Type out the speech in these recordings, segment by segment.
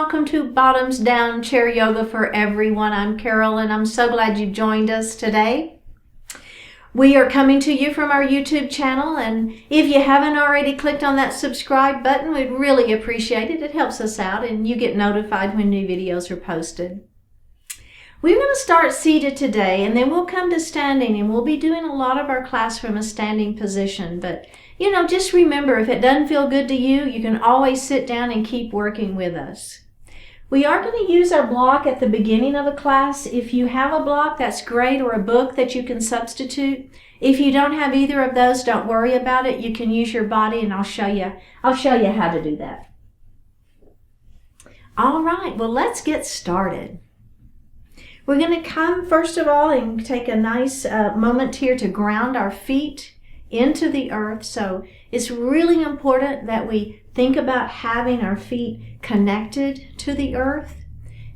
welcome to Bottoms Down Chair Yoga for everyone. I'm Carol and I'm so glad you joined us today. We are coming to you from our YouTube channel, and if you haven't already clicked on that subscribe button, we'd really appreciate it. It helps us out and you get notified when new videos are posted. We're going to start seated today, and then we'll come to standing, and we'll be doing a lot of our class from a standing position. But, just remember, if it doesn't feel good to you, you can always sit down and keep working with us. We are going to use our block at the beginning of a class. If you have a block, that's great, or a book that you can substitute. If you don't have either of those, don't worry about it. You can use your body, and I'll show you how to do that. All right, well, let's get started. We're going to come first of all and take a nice moment here to ground our feet into the earth. So it's really important that we think about having our feet connected to the earth.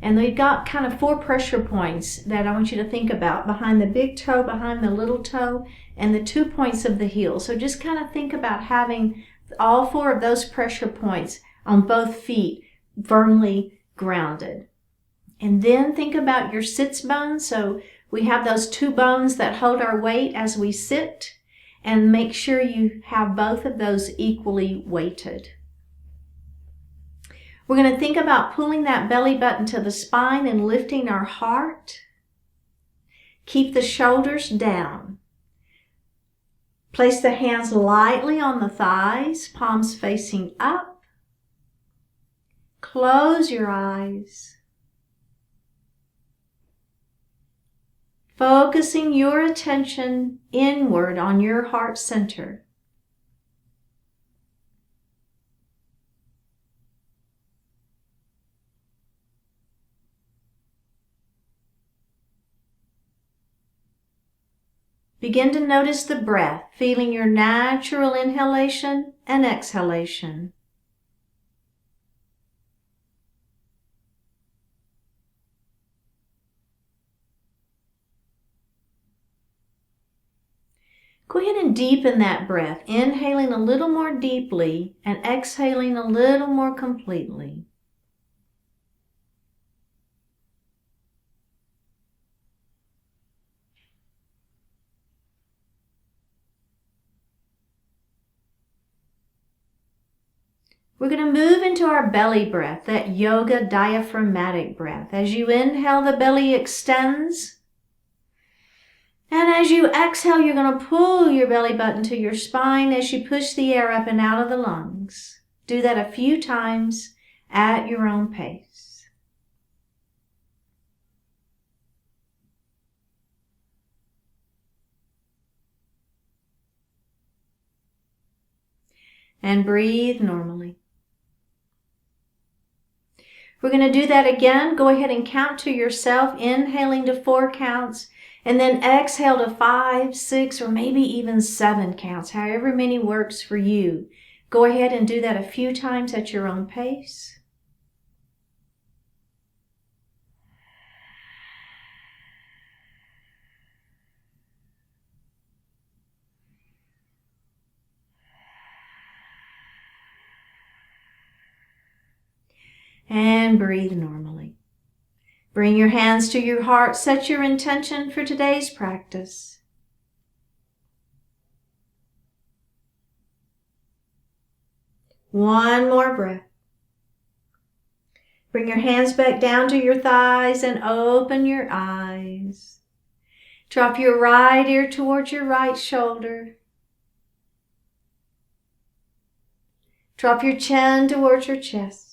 And we've got kind of 4 pressure points that I want you to think about: behind the big toe, behind the little toe, and the 2 points of the heel. So just kind of think about having all 4 of those pressure points on both feet firmly grounded. And then think about your sits bones. So we have those 2 bones that hold our weight as we sit, and make sure you have both of those equally weighted. We're going to think about pulling that belly button to the spine and lifting our heart. Keep the shoulders down. Place the hands lightly on the thighs, palms facing up. Close your eyes. Focusing your attention inward on your heart center. Begin to notice the breath, feeling your natural inhalation and exhalation. Go ahead and deepen that breath, inhaling a little more deeply and exhaling a little more completely. We're going to move into our belly breath, that yoga diaphragmatic breath. As you inhale, the belly extends. And as you exhale, you're going to pull your belly button to your spine as you push the air up and out of the lungs. Do that a few times at your own pace. And breathe normally. We're going to do that again. Go ahead and count to yourself, inhaling to 4 counts. And then exhale to 5, 6, or maybe even 7 counts, however many works for you. Go ahead and do that a few times at your own pace. And breathe normally. Bring your hands to your heart. Set your intention for today's practice. One more breath. Bring your hands back down to your thighs and open your eyes. Drop your right ear towards your right shoulder. Drop your chin towards your chest.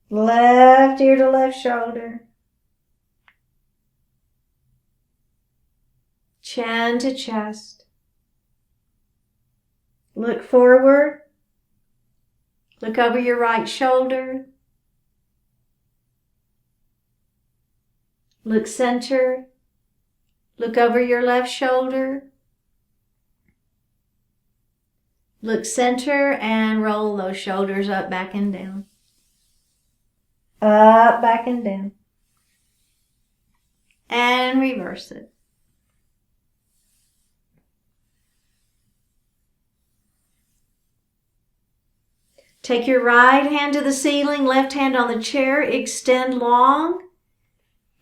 Left ear to left shoulder. Chin to chest. Look forward. Look over your right shoulder. Look center. Look over your left shoulder. Look center and roll those shoulders up, back and down. Up, back and down. And reverse it. Take your right hand to the ceiling, left hand on the chair, extend long.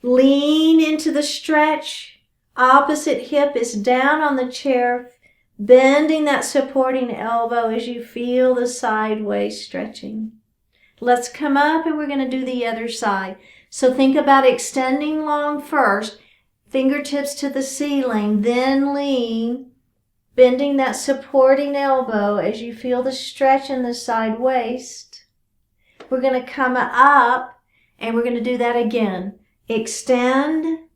Lean into the stretch. Opposite hip is down on the chair, bending that supporting elbow as you feel the sideways stretching. Let's come up and we're going to do the other side. So think about extending long first, fingertips to the ceiling, then lean, bending that supporting elbow as you feel the stretch in the side waist. We're going to come up and we're going to do that again. Extend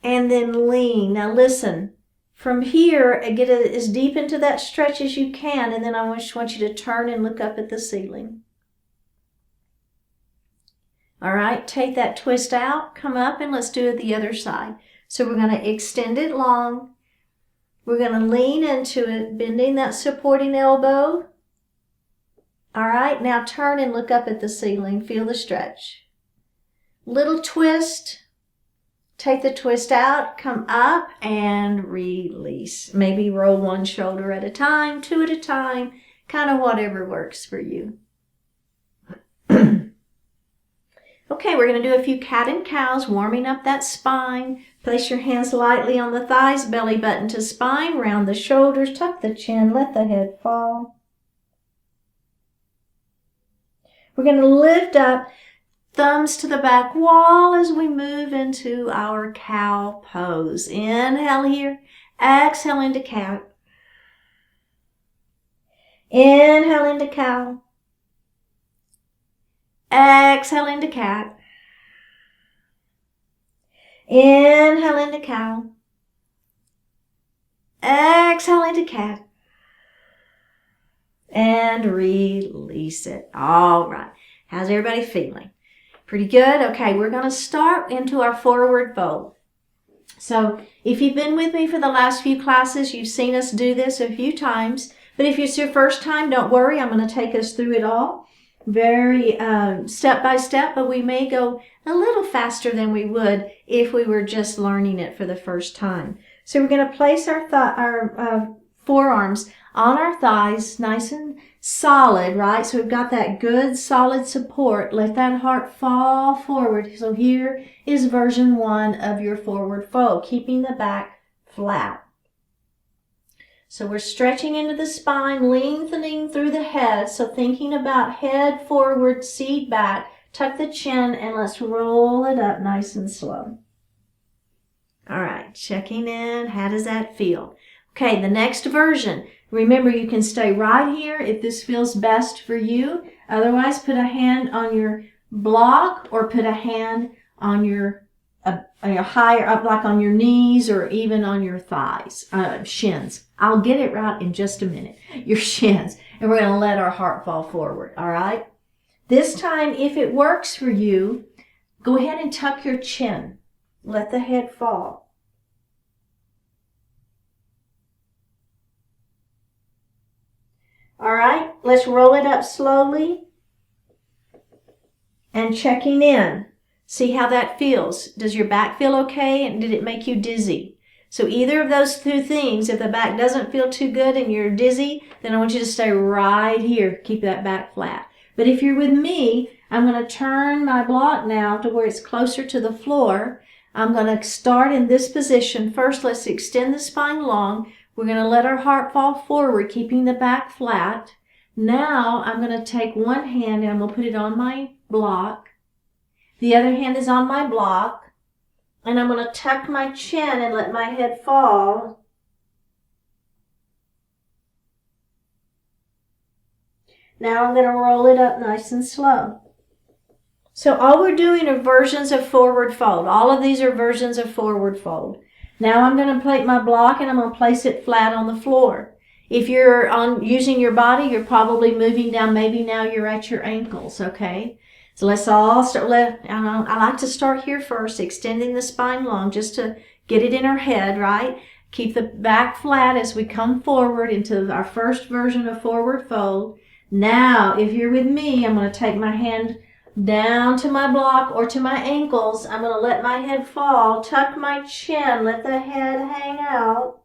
and then lean. Now listen, from here, get as deep into that stretch as you can, and then I just want you to turn and look up at the ceiling. All right, take that twist out, come up, and let's do it the other side. So we're going to extend it long. We're going to lean into it, bending that supporting elbow. All right, now turn and look up at the ceiling. Feel the stretch. Little twist. Take the twist out, come up, and release. Maybe roll one shoulder at a time, two at a time, kind of whatever works for you. Okay, we're going to do a few cat and cows, warming up that spine. Place your hands lightly on the thighs, belly button to spine, round the shoulders, tuck the chin, let the head fall. We're going to lift up, thumbs to the back wall as we move into our cow pose. Inhale here, exhale into cat. Inhale into cow. Exhale into cat. Inhale into cow. Exhale into cat. And release it. All right. How's everybody feeling? Pretty good? Okay, we're going to start into our forward fold. So if you've been with me for the last few classes, you've seen us do this a few times. But if it's your first time, don't worry. I'm going to take us through it all. Very step by step, but we may go a little faster than we would if we were just learning it for the first time. So we're going to place our forearms on our thighs, nice and solid, right? So we've got that good solid support. Let that heart fall forward. So here is version 1 of your forward fold, keeping the back flat. So we're stretching into the spine, lengthening through the head. So thinking about head forward, seat back, tuck the chin, and let's roll it up nice and slow. All right, checking in. How does that feel? Okay, the next version. Remember, you can stay right here if this feels best for you. Otherwise, put a hand on your block or put a hand on your higher up, like on your knees or even on your thighs, shins. I'll get it right in just a minute. Your shins. And we're going to let our heart fall forward, all right? This time, if it works for you, go ahead and tuck your chin. Let the head fall. All right, let's roll it up slowly and checking in. See how that feels. Does your back feel okay, and did it make you dizzy? So either of those two things, if the back doesn't feel too good and you're dizzy, then I want you to stay right here. Keep that back flat. But if you're with me, I'm going to turn my block now to where it's closer to the floor. I'm going to start in this position. First, let's extend the spine long. We're going to let our heart fall forward, keeping the back flat. Now, I'm going to take one hand and I'm going to put it on my block. The other hand is on my block, and I'm going to tuck my chin and let my head fall. Now I'm going to roll it up nice and slow. So all we're doing are versions of forward fold. All of these are versions of forward fold. Now I'm going to take my block and I'm going to place it flat on the floor. If you're using your body, you're probably moving down. Maybe now you're at your ankles, okay? So let's all start. I like to start here first, extending the spine long just to get it in our head, right? Keep the back flat as we come forward into our first version of forward fold. Now, if you're with me, I'm going to take my hand down to my block or to my ankles. I'm going to let my head fall, tuck my chin, let the head hang out.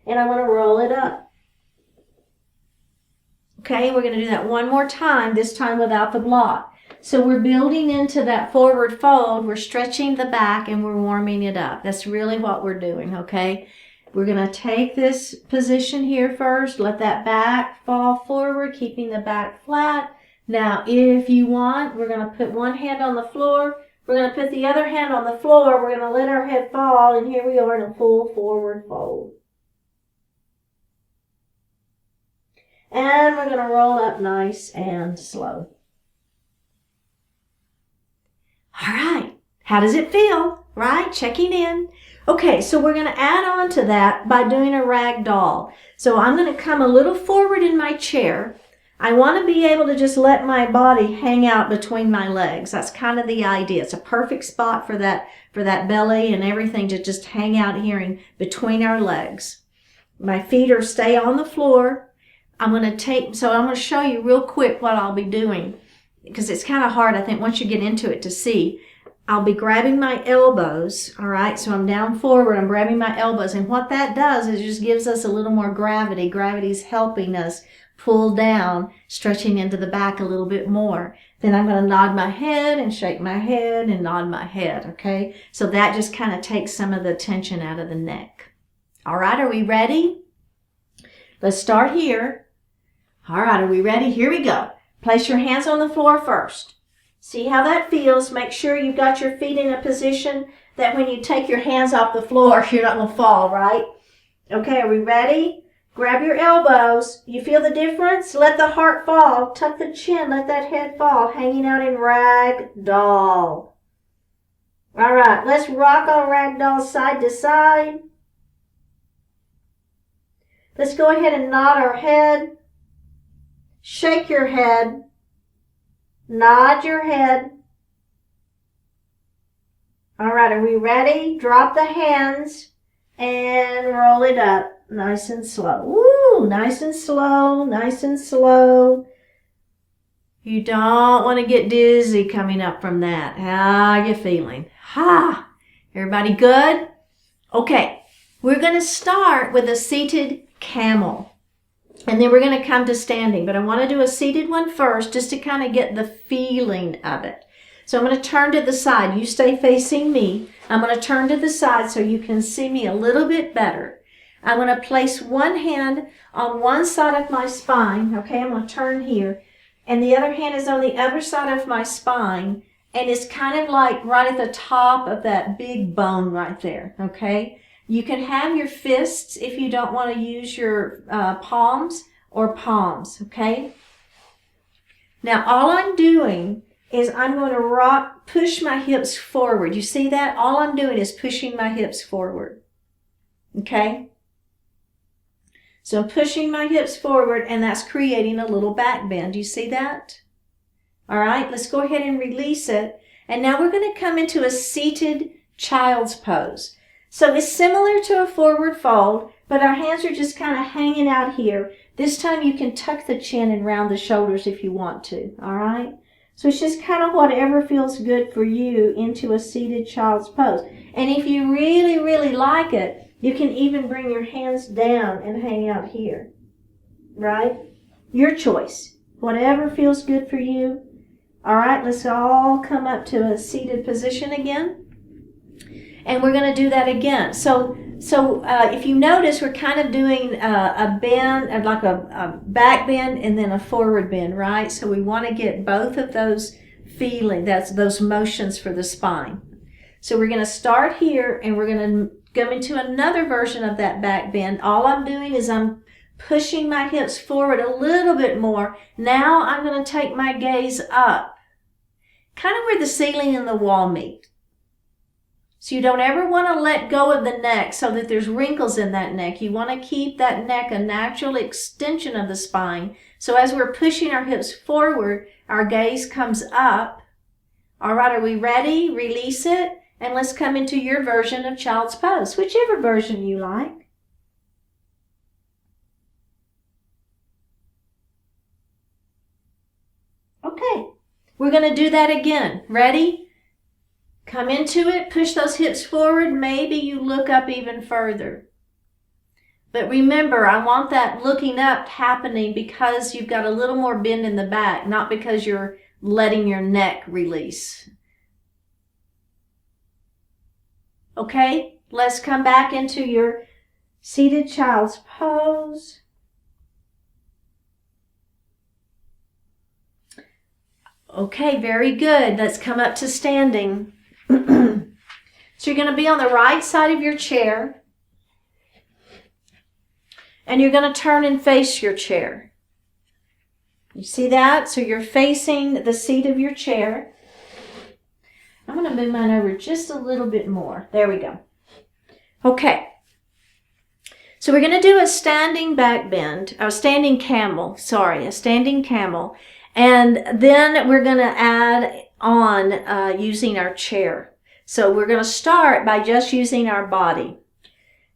And I'm going to roll it up. Okay, we're going to do that one more time, this time without the block. So we're building into that forward fold, we're stretching the back and we're warming it up. That's really what we're doing, okay? We're going to take this position here first, let that back fall forward, keeping the back flat. Now, if you want, we're going to put one hand on the floor, we're going to put the other hand on the floor, we're going to let our head fall, and here we are in a full forward fold. And we're going to roll up nice and slow. All right, how does it feel? Right, checking in. Okay, so we're going to add on to that by doing a ragdoll. So I'm going to come a little forward in my chair. I want to be able to just let my body hang out between my legs. That's kind of the idea. It's a perfect spot for that belly and everything to just hang out here in between our legs. My feet are stay on the floor. I'm going to show you real quick what I'll be doing, because it's kind of hard, I think, once you get into it to see. I'll be grabbing my elbows, all right? So I'm down forward, I'm grabbing my elbows, and what that does is it just gives us a little more gravity. Gravity's helping us pull down, stretching into the back a little bit more. Then I'm going to nod my head and shake my head and nod my head, okay? So that just kind of takes some of the tension out of the neck. All right, are we ready? Let's start here. All right, are we ready? Here we go. Place your hands on the floor first. See how that feels. Make sure you've got your feet in a position that when you take your hands off the floor, you're not going to fall, right? Okay, are we ready? Grab your elbows. You feel the difference? Let the heart fall. Tuck the chin. Let that head fall. Hanging out in ragdoll. All right, let's rock on ragdoll side to side. Let's go ahead and nod our head. Shake your head. Nod your head. All right, are we ready? Drop the hands and roll it up. Nice and slow. Woo! Nice and slow, nice and slow. You don't want to get dizzy coming up from that. How are you feeling? Ha! Everybody good? Okay, we're going to start with a seated camel. And then we're going to come to standing. But I want to do a seated one first just to kind of get the feeling of it. So I'm going to turn to the side. You stay facing me. I'm going to turn to the side so you can see me a little bit better. I'm going to place one hand on one side of my spine. Okay, I'm going to turn here. And the other hand is on the other side of my spine. And it's kind of like right at the top of that big bone right there. Okay. You can have your fists if you don't want to use your palms or palms, okay? Now, all I'm doing is I'm going to push my hips forward. You see that? All I'm doing is pushing my hips forward, okay? So I'm pushing my hips forward, and that's creating a little back bend. Do you see that? All right, let's go ahead and release it. And now we're going to come into a seated child's pose. So it's similar to a forward fold, but our hands are just kind of hanging out here. This time you can tuck the chin and round the shoulders if you want to, all right? So it's just kind of whatever feels good for you into a seated child's pose. And if you really, really like it, you can even bring your hands down and hang out here, right? Your choice. Whatever feels good for you. All right, let's all come up to a seated position again. And we're going to do that again. So if you notice, we're kind of doing a bend, like a back bend and then a forward bend, right? So we want to get both of those those motions for the spine. So we're going to start here and we're going to go into another version of that back bend. All I'm doing is I'm pushing my hips forward a little bit more. Now I'm going to take my gaze up, kind of where the ceiling and the wall meet. So you don't ever want to let go of the neck so that there's wrinkles in that neck. You want to keep that neck a natural extension of the spine. So as we're pushing our hips forward, our gaze comes up. All right, are we ready? Release it. And let's come into your version of child's pose, whichever version you like. Okay, we're going to do that again. Ready? Come into it, push those hips forward. Maybe you look up even further. But remember, I want that looking up happening because you've got a little more bend in the back, not because you're letting your neck release. Okay, let's come back into your seated child's pose. Okay, very good. Let's come up to standing. So you're going to be on the right side of your chair. And you're going to turn and face your chair. You see that? So you're facing the seat of your chair. I'm going to move mine over just a little bit more. There we go. Okay. So we're going to do a standing back bend, a standing camel, a standing camel. And then we're going to add on using our chair. So we're going to start by just using our body.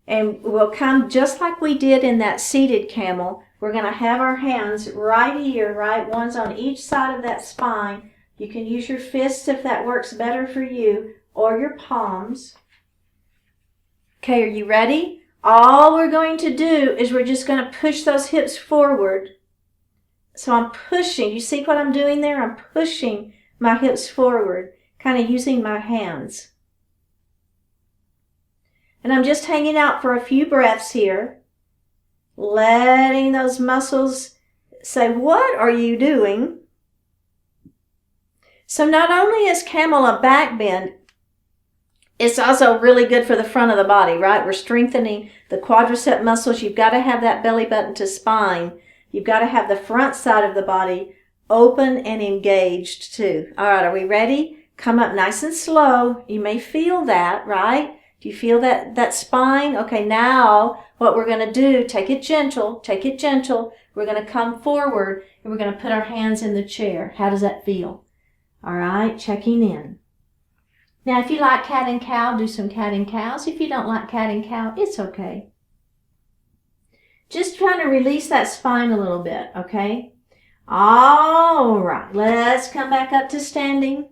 And we'll come just like we did in that seated camel. We're going to have our hands right here, right? One's on each side of that spine. You can use your fists if that works better for you, or your palms. Okay, are you ready? All we're going to do is we're just going to push those hips forward. So I'm pushing. You see what I'm doing there? I'm pushing my hips forward, kind of using my hands. And I'm just hanging out for a few breaths here, letting those muscles say, what are you doing? So not only is camel a back bend, it's also really good for the front of the body, right? We're strengthening the quadricep muscles. You've got to have that belly button to spine. You've got to have the front side of the body open and engaged too. All right, are we ready? Come up nice and slow. You may feel that, right? Do you feel that spine? Okay, now what we're going to do, take it gentle. We're going to come forward and we're going to put our hands in the chair. How does that feel? All right, checking in. Now, if you like cat and cow, do some cat and cows. If you don't like cat and cow, it's okay. Just trying to release that spine a little bit, okay? All right, let's come back up to standing.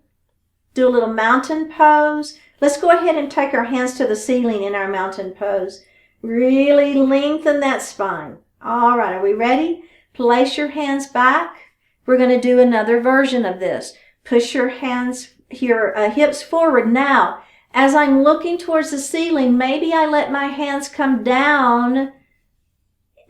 Do a little mountain pose. Let's go ahead and take our hands to the ceiling in our mountain pose. Really lengthen that spine. All right, are we ready? Place your hands back. We're going to do another version of this. Push your hands, your hips forward. Now, as I'm looking towards the ceiling, maybe I let my hands come down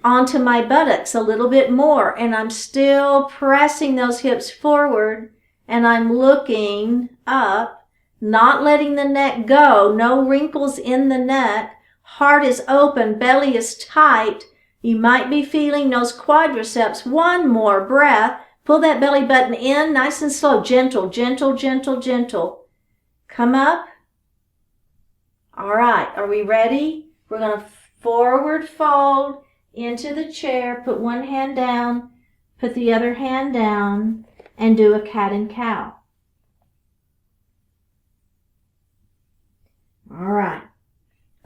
onto my buttocks a little bit more, and I'm still pressing those hips forward, and I'm looking up. Not letting the neck go. No wrinkles in the neck. Heart is open. Belly is tight. You might be feeling those quadriceps. One more breath. Pull that belly button in nice and slow. Gentle. Come up. All right. Are we ready? We're going to forward fold into the chair. Put one hand down. Put the other hand down. And do a cat and cow. All right,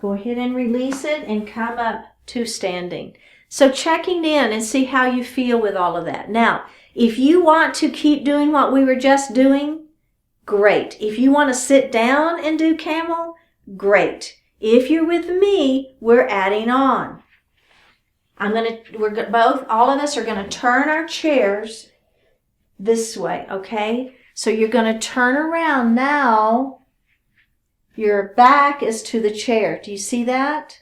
go ahead and release it and come up to standing. So checking in and see how you feel with all of that. Now, if you want to keep doing what we were just doing, great. If you want to sit down and do camel, great. If you're with me, we're adding on. All of us are going to turn our chairs this way, okay? So you're going to turn around now. Your back is to the chair. Do you see that?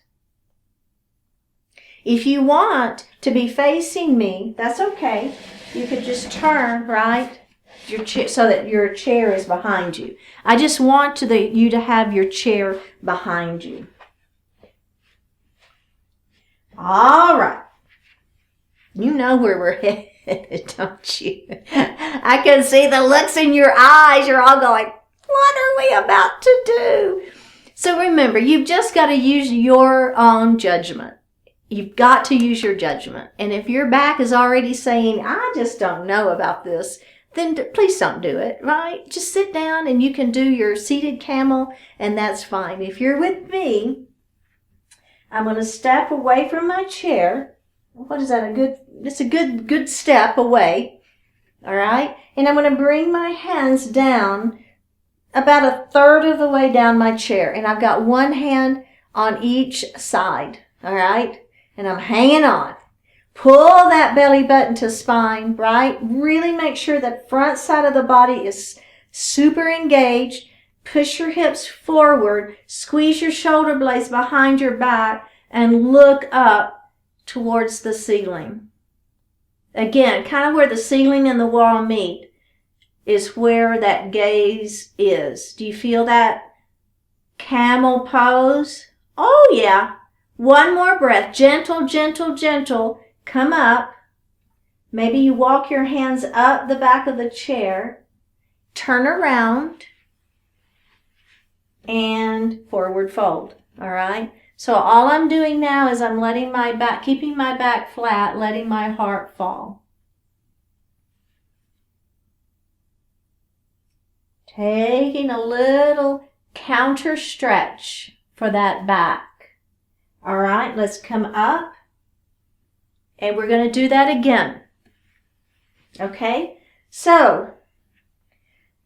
If you want to be facing me, that's okay. You could just turn, right, so that your chair is behind you. I just want you to have your chair behind you. All right. You know where we're headed, don't you? I can see the looks in your eyes. You're all going, what are we about to do? So remember, you've just got to use your own judgment. You've got to use your judgment. And if your back is already saying, I just don't know about this, then please don't do it, right? Just sit down and you can do your seated camel, and that's fine. If you're with me, I'm going to step away from my chair. What is that? It's a good step away. All right? And I'm going to bring my hands down about a third of the way down my chair. And I've got one hand on each side. All right? and I'm hanging on. Pull that belly button to spine, right? Really make sure the front side of the body is super engaged. Push your hips forward. Squeeze your shoulder blades behind your back and look up towards the ceiling. Again, kind of where the ceiling and the wall meet is where that gaze is. Do you feel that? Camel pose. Oh, yeah. One more breath. Gentle, gentle, gentle. Come up. Maybe you walk your hands up the back of the chair. Turn around. And forward fold. All right? So all I'm doing now is I'm letting my back, keeping my back flat, letting my heart fall. Taking a little counter stretch for that back. All right, let's come up. And we're going to do that again. Okay? So,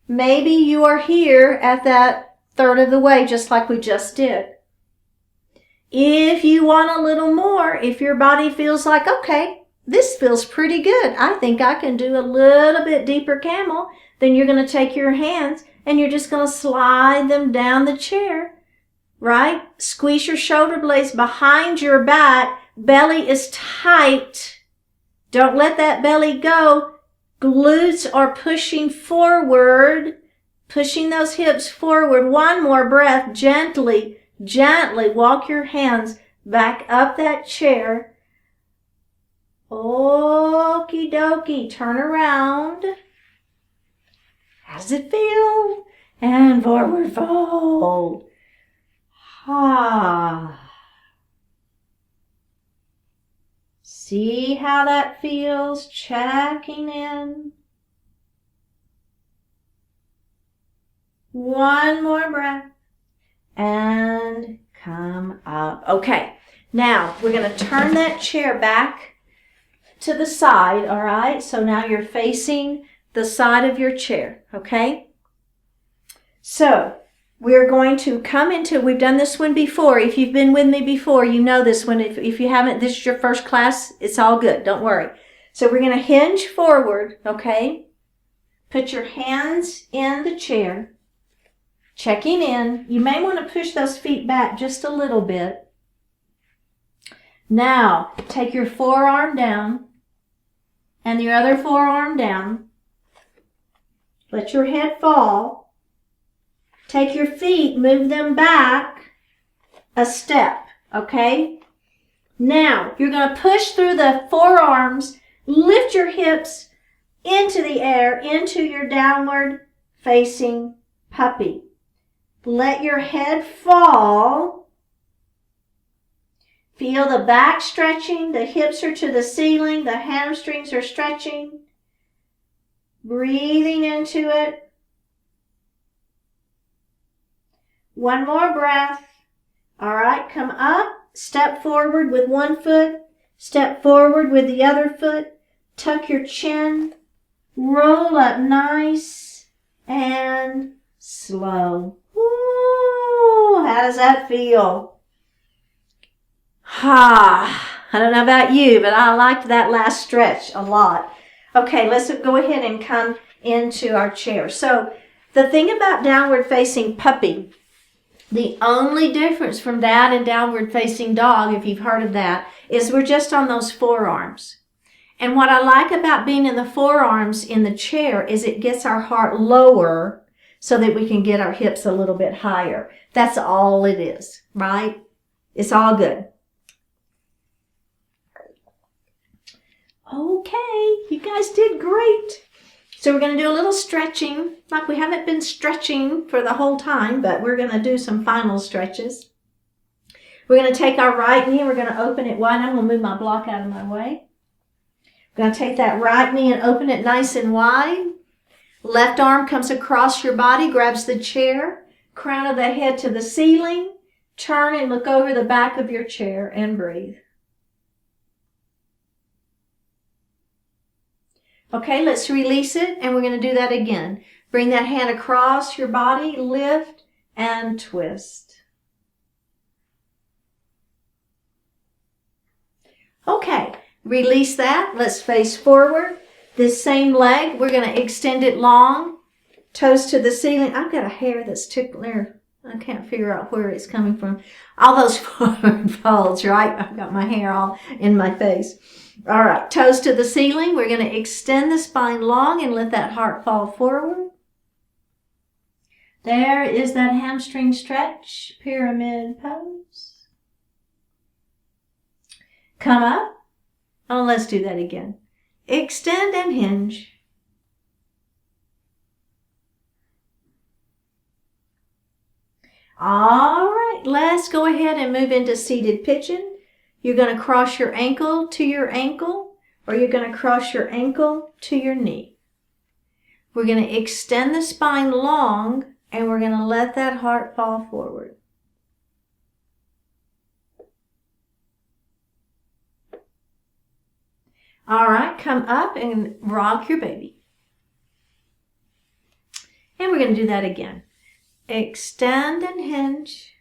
maybe you are here at that third of the way, just like we just did. If you want a little more, if your body feels like, okay, this feels pretty good, I think I can do a little bit deeper camel, then you're going to take your hands and you're just going to slide them down the chair, right? Squeeze your shoulder blades behind your back. Belly is tight. Don't let that belly go. Glutes are pushing forward, pushing those hips forward. One more breath. Gently, gently walk your hands back up that chair. Okie dokie. Turn around. How does it feel? And forward fold. Ah. See how that feels? Checking in. One more breath. And come up. Okay. Now, we're going to turn that chair back to the side, all right? So now you're facing the side of your chair, okay? So, we're going to come into, we've done this one before. If you've been with me before, you know this one. If you haven't, this is your first class, it's all good. Don't worry. So we're going to hinge forward, okay? Put your hands in the chair. Checking in. You may want to push those feet back just a little bit. Now, take your forearm down and your other forearm down. Let your head fall. Take your feet, move them back a step, okay? Now, you're going to push through the forearms, lift your hips into the air, into your downward facing puppy. Let your head fall. Feel the back stretching, the hips are to the ceiling, the hamstrings are stretching. Breathing into it. One more breath. All right, come up. Step forward with one foot. Step forward with the other foot. Tuck your chin. Roll up nice and slow. Ooh, how does that feel? I don't know about you, but I liked that last stretch a lot. Okay, let's go ahead and come into our chair. So the thing about downward facing puppy, the only difference from that and downward facing dog, if you've heard of that, is we're just on those forearms. And what I like about being in the forearms in the chair is it gets our heart lower so that we can get our hips a little bit higher. That's all it is, right? It's all good. Okay, you guys did great. So we're going to do a little stretching, like we haven't been stretching for the whole time, but we're going to do some final stretches. We're going to take our right knee and we're going to open it wide. I'm going to move my block out of my way. We're going to take that right knee and open it nice and wide. Left arm comes across your body, grabs the chair, crown of the head to the ceiling. Turn and look over the back of your chair and breathe. Okay, let's release it, and we're going to do that again. Bring that hand across your body, lift, and twist. Okay, release that. Let's face forward. This same leg, we're going to extend it long, toes to the ceiling. I've got a hair that's tickling there. I can't figure out where it's coming from. All those forward folds, right? I've got my hair all in my face. All right, toes to the ceiling. We're going to extend the spine long and let that heart fall forward. There is that hamstring stretch, pyramid pose. Come up. Oh, let's do that again. Extend and hinge. All right, let's go ahead and move into seated pigeon. You're going to cross your ankle to your ankle, or you're going to cross your ankle to your knee. We're going to extend the spine long, and we're going to let that heart fall forward. All right, come up and rock your baby. And we're going to do that again. Extend and hinge.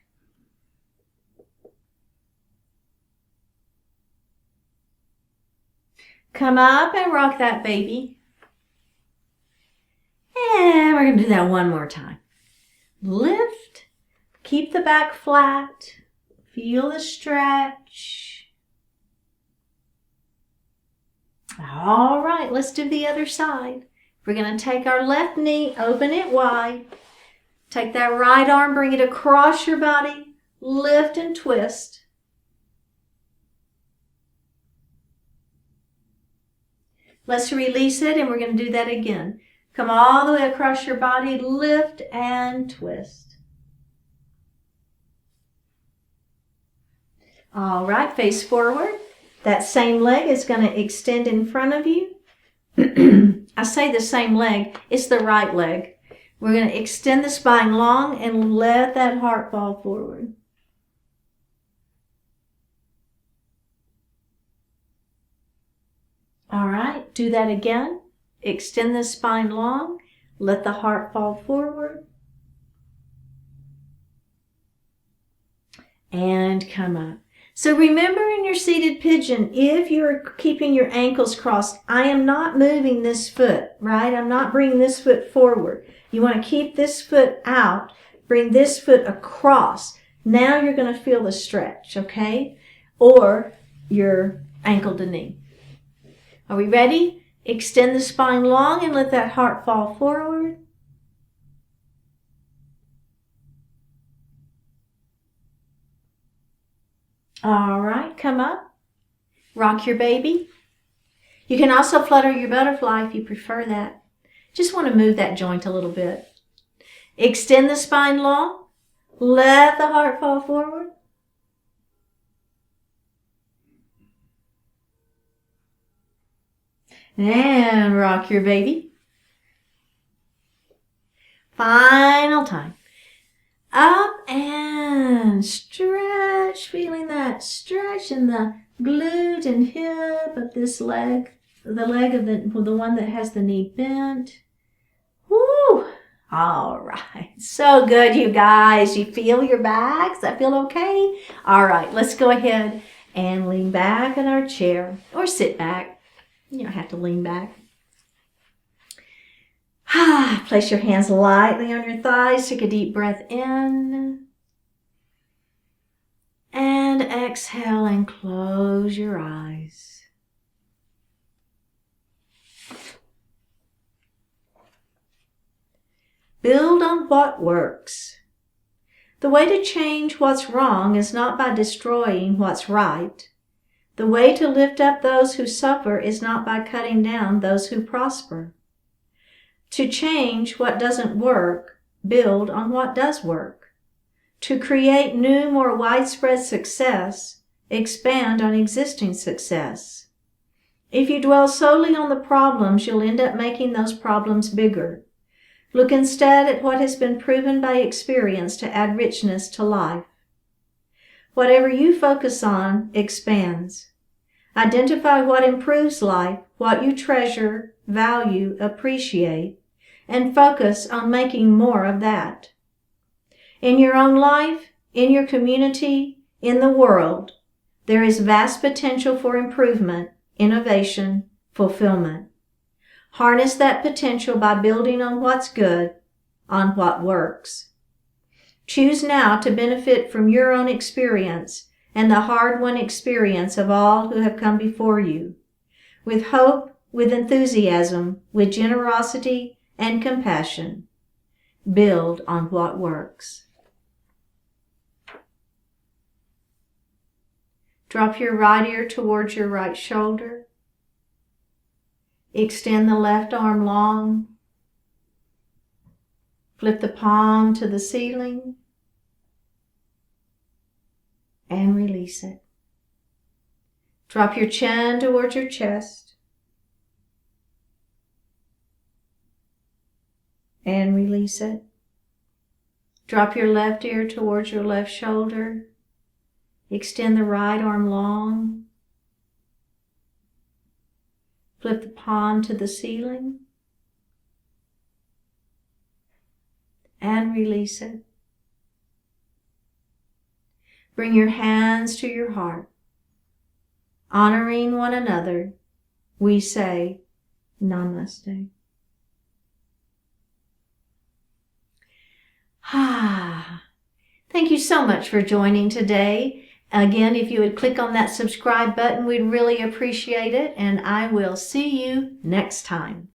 Come up and rock that baby. And we're going to do that one more time. Lift. Keep the back flat. Feel the stretch. All right, let's do the other side. We're going to take our left knee, open it wide. Take that right arm, bring it across your body. Lift and twist. Let's release it, and we're going to do that again. Come all the way across your body, lift and twist. All right, face forward. That same leg is going to extend in front of you. I say the same leg, it's the right leg. We're going to extend the spine long and let that heart fall forward. All right, do that again. Extend the spine long, let the heart fall forward. And come up. So remember in your seated pigeon, if you're keeping your ankles crossed, I am not moving this foot, right? I'm not bringing this foot forward. You want to keep this foot out, bring this foot across. Now you're going to feel the stretch, okay? Or your ankle to knee. Are we ready? Extend the spine long and let that heart fall forward. All right, come up. Rock your baby. You can also flutter your butterfly if you prefer that. Just want to move that joint a little bit. Extend the spine long. Let the heart fall forward. And rock your baby. Final time. Up and stretch, feeling that stretch in the glute and hip of this leg, the leg of the one that has the knee bent. Woo! All right, so good, you guys. You feel your backs? I feel okay? All right, let's go ahead and lean back in our chair or sit back. You don't have to lean back. Place your hands lightly on your thighs. Take a deep breath in. And exhale and close your eyes. Build on what works. The way to change what's wrong is not by destroying what's right. The way to lift up those who suffer is not by cutting down those who prosper. To change what doesn't work, build on what does work. To create new, more widespread success, expand on existing success. If you dwell solely on the problems, you'll end up making those problems bigger. Look instead at what has been proven by experience to add richness to life. Whatever you focus on expands. Identify what improves life, what you treasure, value, appreciate, and focus on making more of that. In your own life, in your community, in the world, There is vast potential for improvement, innovation, fulfillment. Harness that potential by building on what's good, on what works. Choose now to benefit from your own experience and the hard-won experience of all who have come before you. With hope, with enthusiasm, with generosity and compassion, build on what works. Drop your right ear towards your right shoulder. Extend the left arm long. Flip the palm to the ceiling and release it. Drop your chin towards your chest and release it. Drop your left ear towards your left shoulder. Extend the right arm long. Flip the palm to the ceiling and release it. Bring your hands to your heart. Honoring one another, we say Namaste. Thank you so much for joining today. Again, if you would click on that subscribe button, we'd really appreciate it, and I will see you next time.